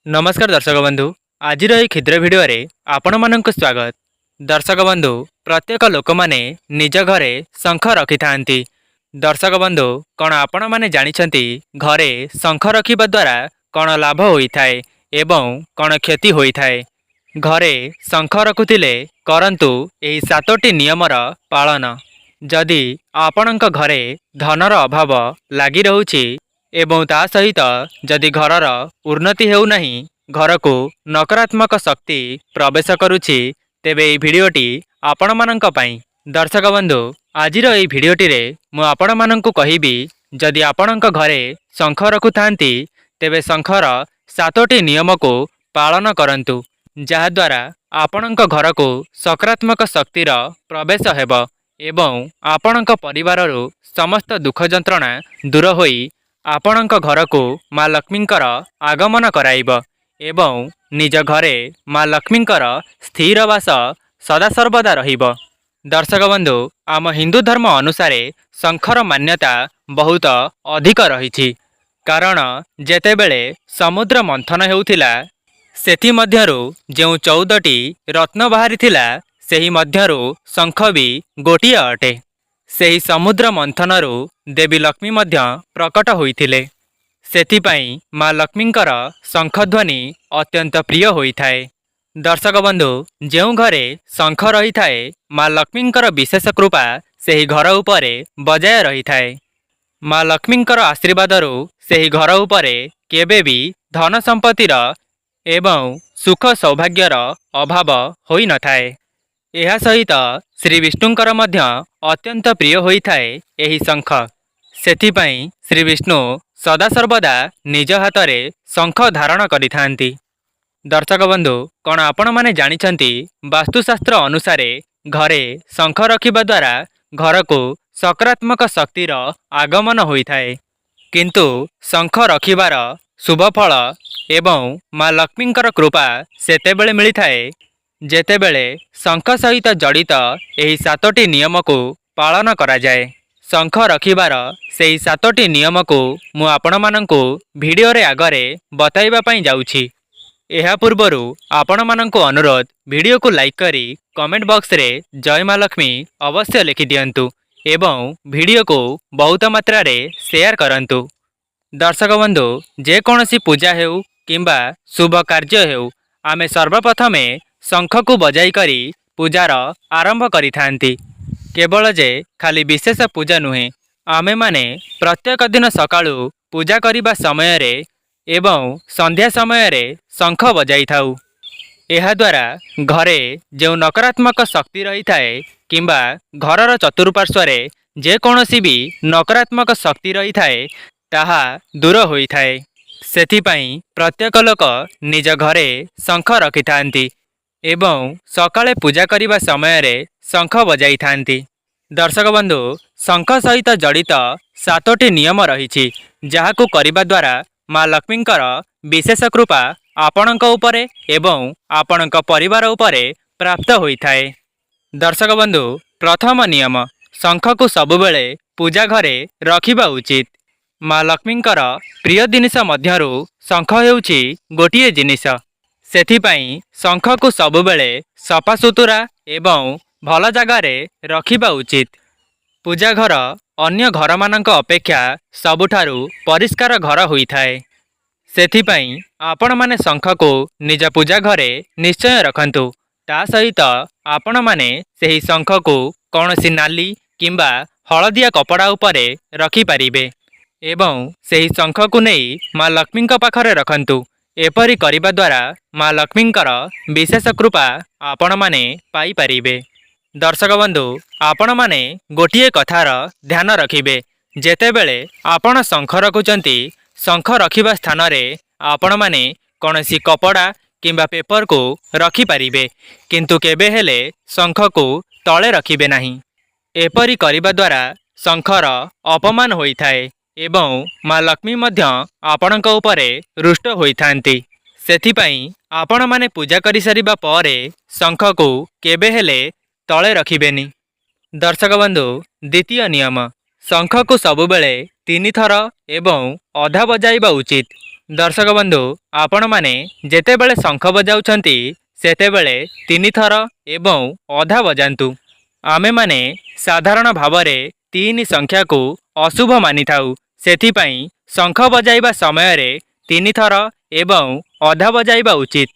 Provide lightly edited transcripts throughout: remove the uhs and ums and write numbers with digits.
नमस्कार दर्शक बंधु। आज क्षुद्र भिडियो आपण मानक स्वागत। दर्शक बंधु, प्रत्येक लोक माने निज घरे शंख रखि थांती। दर्शक बंधु, कौन आपण माने जानिछंती घरे शंख रखिबा द्वारा कौन लाभ होइथाए एवं कौन क्षति होइथाए। घरे शंख रखुतिले करंतु एही 7टी नियमर पालन। जदि आपणक घरे धनर अभाव लागी रहुछि एवं ता सहित जदि घरर उन्नति हेउ नहीं, घर को नकारात्मक शक्ति प्रवेश करुछि, तेबे এই ভিডিওটি आपण मानक पई। दर्शक बंधु, आजिर এই ভিডিওটি रे मु आपण मानकु कहिबी जदि आपणक घरे शंख रखु थांती तेबे शंखर 7टी नियम को पालन करंतु, जहा द्वारा आपणक घर को सकारात्मक शक्तिर प्रवेश हेब एवं आपणक परिवाररु समस्त दुख जंत्रणा दूर होई आपणक घर को माँ लक्ष्मींकर आगमन कराइब एवं निज घरे माँ लक्ष्मींकर स्थिर वास सदा सर्वदा रहिब। दर्शक बंधु, आम हिंदू धर्म अनुसार शंखर मान्यता बहुत अधिक रही। कारण जेतेबेले समुद्र मंथन हेउथिला सेथि मध्यरु जेउ 14टी रत्न बाहरिथिला सेही मध्यरु शंख भी गोटिए अटे। सेही समुद्र मंथनरु देवी लक्ष्मी मध्य प्रकट होइथिले। सेथिपाई माँ लक्ष्मींकर शंखध्वनि अत्यंत प्रिय होइथाए। दर्शक बंधु, जेउ घरे शंख रही थाए माँ लक्ष्मींकर विशेष कृपा सेही घर उपरे बजाय रही थाए। माँ लक्ष्मींकर आशीर्वादरु सेही घर उपरे केबे भी धन संपत्तिर एवं सुख सौभाग्यर अभाव होई न थाए। एहा सहित श्री विष्णुंकर मध्य अत्यंत प्रिय होइथाए एही शंख। सेथिपाई श्री विष्णु सदा सर्वदा निज हाथरे शंख धारण करिथांती। दर्शक बंधु, कौन आपण माने जानिछंती वास्तुशास्त्र अनुसारे घरे शंख रखिबा द्वारा घर को सकारात्मक शक्तिर आगमन होइथाए। किंतु शंख रखिबार शुभ फल एवं माँ लक्ष्मींकर कृपा सेतेबेले मिलिथाए जेतेबेले शंख सहित जड़ित एही 7टी नियम को पालन करा जाए। शंख रखिबार सेही 7टी नियम को मु आपण मानंकु भिडियो रे आगरे बताइबा पई जाउछि। एहा पूर्वरु आपण मानंकु अनुरोध, भिडियो को लाइक करी कमेंट बॉक्स रे जय माँ लक्ष्मी अवश्य लिखि दियंतु एवं भिडियो को बहुत मात्रा रे शेयर करंतु। दर्शक बंधु, जे कोनोसी पूजा हेउ किंबा शुभ कार्य हेउ आमे सर्वप्रथमे शंख को बजाई करी पूजार आरंभ करि थांती। केवल जे खाली विशेष पूजा नुहे, आमे माने प्रत्येक दिन सकाळु पूजा करिबा समय रे एवं संध्या समय रे शंख बजाई थाउ। एहा द्वारा घरे जो नकारात्मक शक्ति रही थाए किंबा घरर चतुर्पार्श्वरे जे कोनोसी भी नकारात्मक शक्ति रही थाए ताहा दूर होई थाए। सेथिपाई प्रत्येक लोक निज घरे शंख रखि थांती एवं सकाळे पूजा करिबा समय रे शंख बजाई थांती। दर्शक बंधु, शंख सहित जड़ित 7टी नियम रही जहाकु करिबा द्वारा माँ लक्ष्मींकर विशेष कृपा आपणक उपरे एवं आपणक परिवार उपरे प्राप्त होइथाए। दर्शक बंधु, प्रथम नियम, शंख को सबुबेले पूजा घरे रखिबा उचित। माँ लक्ष्मींकर प्रिय जिनिष मध्यरु शंख हेउछि गोटिए जिनिष। सेथिपाई शंख को सबुबेले सफा सुतुरा एवं भल जगारे रखिबा उचित। पूजा घर अन्य घर मानक अपेक्षा सबुठारु परिष्कार घर होइथाए। सेथिपाई आपण माने शंख को निज पूजा घरे निश्चय रखंतु। ता सहित आपण माने सेही शंख को कौनसी नाली किंबा हलदिया कपड़ा उपरे रखि पारिबे एवं सेही शंख को नहीं माँ लक्ष्मींक पाखरे रखंतु। एपरी करिबा द्वारा माँ लक्ष्मींकर विशेष कृपा आपण माने पाई पारिबे। दर्शक बंधु, आपण माने गोटिए कथार ध्यान रखिबे, जेतेबेले आपण शंख रखुचंती शंख रखिबा स्थान रे आपण माने कौनसी कपड़ा किंबा पेपर को रखि पारिबे, किंतु केबे हेले शंख को तळे रखिबे नाही। एपरी करिबा द्वारा शंखर अपमान होइथाए एवं माँ लक्ष्मी मध्य आपणक उपरे रुष्ट होइथांती। सेथिपाई आपण माने पूजा करि सारिबा परे शंख को केबे हेले तळे रखिबेनी। दर्शक बंधु, द्वितीय नियम, शंख को सबुबेले 3 थर एवं अधा बजाइबा उचित। दर्शक बंधु आपण माने जेतेबेले शंख बजाउछंती सेतेबेले 3 थर एवं अधा बजांतु। आमे माने साधारण भावरे 3 संख्या को अशुभ मानि थाउ, सेथिपई शंख बजाइबा समय रे 3 थर एवं अधा बजाइबा उचित।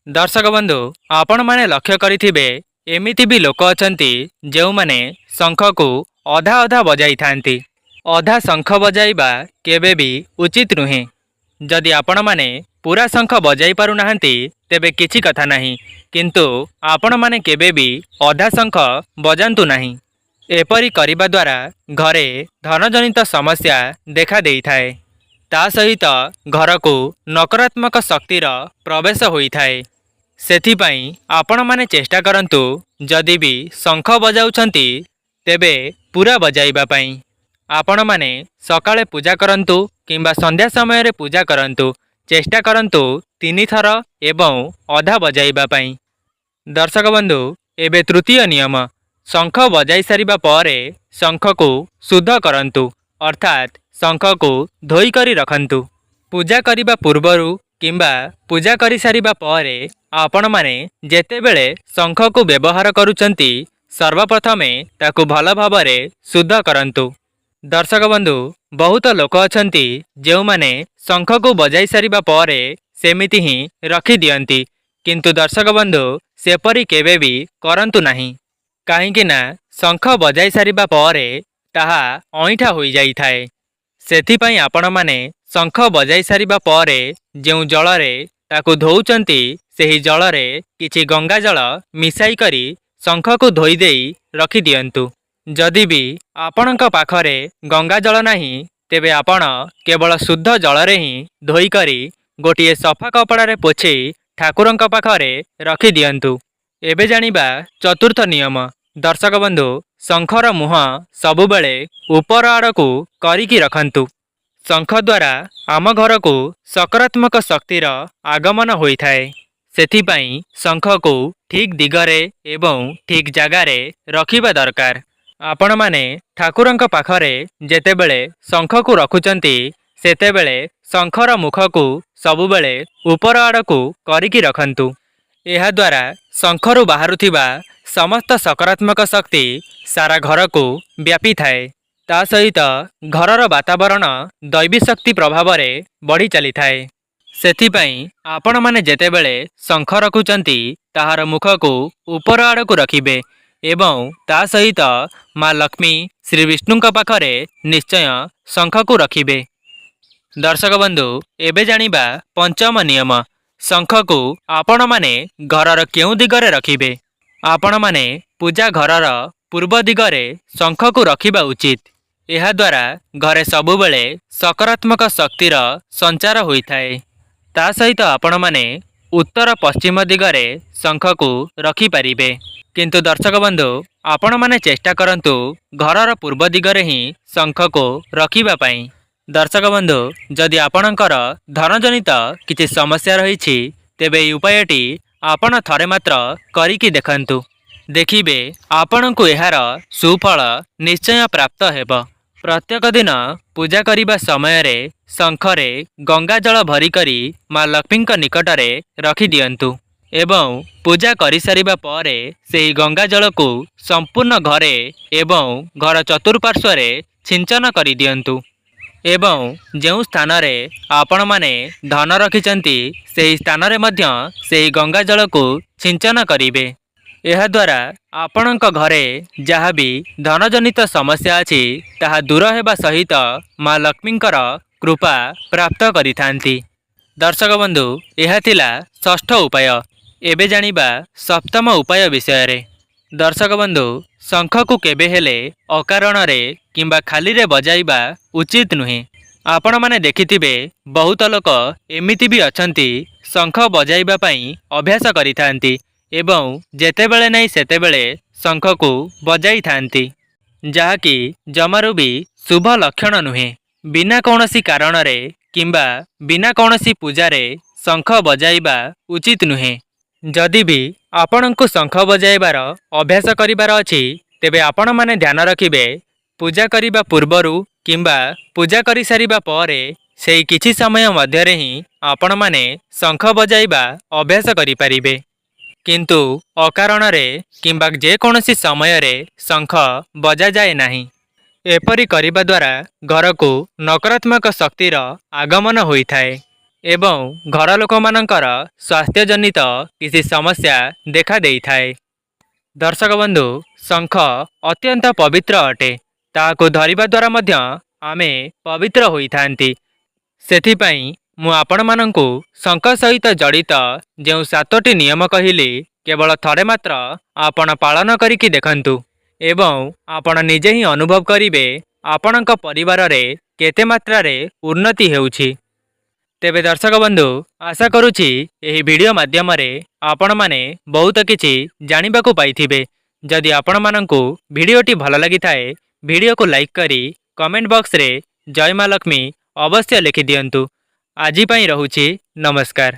दर्शक बंधु आपण माने लक्ष्य करिथिबे एमिति भी लोक अछंती जेउ माने शंख को अधा अधा बजाई थांती। अधा शंख बजाइबा केबे भी उचित नुहे। जदि आपण माने पूरा शंख बजाई पारु नाहंती तेबे किछि कथा नाही, किंतु आपण माने केबे भी अधा शंख बजांतु नाही। एपरि करिबा द्वारा घरे धनजनित समस्या देखा देई थाए। ता सहित घर को नकारात्मक शक्तिर प्रवेश होई थाए। सेथिपई आपण माने चेष्टा करंतु जदि भी शंख बजाउछंती तेबे पूरा बजाइबा पई। आपण माने सकाळे पूजा करंतु किंबा संध्या समय रे पूजा करंतु, चेष्टा करंतु 3 थर एवं अधा बजाइबा पई। दर्शक बंधु एबे तृतीय नियम, शंख बजाई सारिबा परे शंख को शुद्ध करंतु, अर्थात शंख को धोई करी रखंतु। पूजा करिबा पूर्वरु किंबा पूजा करि सारिबा परे आपण माने जेतेबेले शंख को व्यवहार करूचंती सर्वप्रथमे ताकु भल भावरे शुद्ध करंतु। दर्शक बंधु बहुत लोक अछंती जेउ माने शंख को बजाई सारिबा परे सेमिति ही रखी दियंती, किंतु दर्शक बंधु सेपरि केबे भी करंतु नाही। काहेकि ना शंख बजाई सारिबा परे ताहा अईठा होई जाई थाए। सेथिपई आपण माने शंख बजाई सारिबा परे जेउ जलरे ताकु धोउचंती सेही जलरे किछि गंगा जल मिसाई करी शंख को धोई देई रखी दियंतु। जदि भी आपणक पाखरे गंगा जल नाही तेबे आपण केवल शुद्ध जलरे ही धोई करी गोटिए सफा कपड़ारे पोछि ठाकुरंक पाखरे रखी दियंतु। एबे जानिबा चतुर्थ नियम। दर्शक बंधु शंखर मुह सबुबेले ऊपर आड़कू करिकी रखंतु। शंख द्वारा आम घर को सकारात्मक शक्तिर आगमन होई थाए। सेथिपई शंख को ठीक दिगरे एवं ठीक जगारे रखिबा दरकार। आपण माने ठाकुरंक पाखरे जेतेबेले शंख को रखुचंती सेतेबेले शंखर मुख को सबुबेले ऊपर आड़कू करिकी रखंतु। एहा द्वारा शंखरु बाहारुथिबा समस्त सकारात्मक शक्ति सारा घर को व्यापी थाए। ता सहित घरर वातावरण दैवी शक्ति प्रभाव रे बढ़ी चली थाए। सेथिपई आपण माने जेतेबेले शंख रखुचंती ताहार मुख को ऊपर आड़कू रखिबे एवं ता सहित माँ लक्ष्मी श्री विष्णुंक पाखरे निश्चय शंख को रखिबे। दर्शक बंधु एबे जानिबा पंचम नियम। शंख को आपण माने घरर केउ दिगरे रखिबे। आपण माने पूजा घरर पूर्व दिगरे शंख को रखिबा उचित। एहा द्वारा घरे सबुबेले सकारात्मक शक्तिर संचार होई थाए। ता सहित आपण माने उत्तर पश्चिम दिगरे शंख को रखि पारिबे। किंतु दर्शक बंधु आपण माने चेष्टा करंतु घरर पूर्व दिगरे ही शंख को रखिबा पई। दर्शक बंधु जदि आपणकर धनजनित किछि समस्या रहिछि तेबे एई उपायटी आपण थरे मात्र करिकी देखंतु। देखिबे आपणको एहार सुफल निश्चय प्राप्त हेब। प्रत्येक दिन पूजा करिबा समय रे शंखरे गंगा जल भरी करी माँ लक्ष्मींक निकटरे रखि दियंतु एवं पूजा करि सारिबा परे सेही गंगा जल को संपूर्ण घरे एवं घर चतुर्पार्श्वरे छिंचन करि दियंतु एवं जेउ स्थान रे आपण माने धन रखिचंती सेही स्थान रे मध्य सेही गंगा जल को छिंचन करिवे। एहा द्वारा आपणक घरे जहा भी धनजनित समस्या अछि ताहा दूर हेबा सहित माँ लक्ष्मींकर कृपा प्राप्त करिथांती। दर्शक बंधु एहा थिला षष्ठ उपाय। एबे जानिबा सप्तम उपाय विषय रे। दर्शक बंधु शंख को केबे हेले अकारण रे किंबा खाली रे बजाइबा उचित नुहे। आपण माने देखिथिबे बहुत लोक एमिति भी अछंती शंख बजाइबा पई अभ्यास करिथांती एवं जेतेबेले नहीं सेतेबेले शंख को बजाई थांती, जहाँकि जमारू भी शुभ लक्षण नुहे। बिना कौनसी कारण रे किंबा बिना कौनसी पूजारे शंख बजाइबा उचित नुहे। जदि भी आपणको शंख बजाइबार अभ्यास करिबार अछि तेबे आपण माने ध्यान रखिबे पूजा करिबा पूर्वरु किंबा पूजा करि सारिबा परे ସେହି କିଛି ସମୟ ମଧ୍ୟରେ ହିଁ ଆପଣମାନେ ଶଙ୍ଖ ବଜାଇବା ଅଭ୍ୟାସ କରିପାରିବେ। କିନ୍ତୁ ଅକାରଣରେ କିମ୍ବା ଯେକୌଣସି ସମୟରେ ଶଙ୍ଖ ବଜାଯାଏ ନାହିଁ। ଏପରି କରିବା ଦ୍ୱାରା ଘରକୁ ନକାରାତ୍ମକ ଶକ୍ତିର ଆଗମନ ହୋଇଥାଏ ଏବଂ ଘର ଲୋକମାନଙ୍କର ସ୍ୱାସ୍ଥ୍ୟଜନିତ କିଛି ସମସ୍ୟା ଦେଖା ଦେଇଥାଏ। ଦର୍ଶକ ବନ୍ଧୁ, ଶଙ୍ଖ ଅତ୍ୟନ୍ତ ପବିତ୍ର ଅଟେ। ତାହାକୁ ଧରିବା ଦ୍ୱାରା ମଧ୍ୟ ଆମେ ପବିତ୍ର ହୋଇଥାନ୍ତି। ସେଥିପାଇଁ ମୁଁ ଆପଣମାନଙ୍କୁ ଶଙ୍ଖ ସହିତ ଜଡ଼ିତ ଯେଉଁ 7ଟି ନିୟମ କହିଲି, କେବଳ ଥରେ ମାତ୍ର ଆପଣ ପାଳନ କରିକି ଦେଖନ୍ତୁ ଏବଂ ଆପଣ ନିଜେ ହିଁ ଅନୁଭବ କରିବେ ଆପଣଙ୍କ ପରିବାରରେ କେତେ ମାତ୍ରାରେ ଉନ୍ନତି ହେଉଛି। ତେବେ ଦର୍ଶକ ବନ୍ଧୁ, ଆଶା କରୁଛି ଏହି ଭିଡ଼ିଓ ମାଧ୍ୟମରେ ଆପଣମାନେ ବହୁତ କିଛି ଜାଣିବାକୁ ପାଇଥିବେ। ଯଦି ଆପଣମାନଙ୍କୁ ଭିଡ଼ିଓଟି ଭଲ ଲାଗିଥାଏ, ଭିଡ଼ିଓକୁ ଲାଇକ୍ କରି କମେଣ୍ଟ ବକ୍ସରେ ଜୟ ମା ଲକ୍ଷ୍ମୀ ଅବଶ୍ୟ ଲେଖିଦିଅନ୍ତୁ। ଆଜି ପାଇଁ ରହୁଛି, ନମସ୍କାର।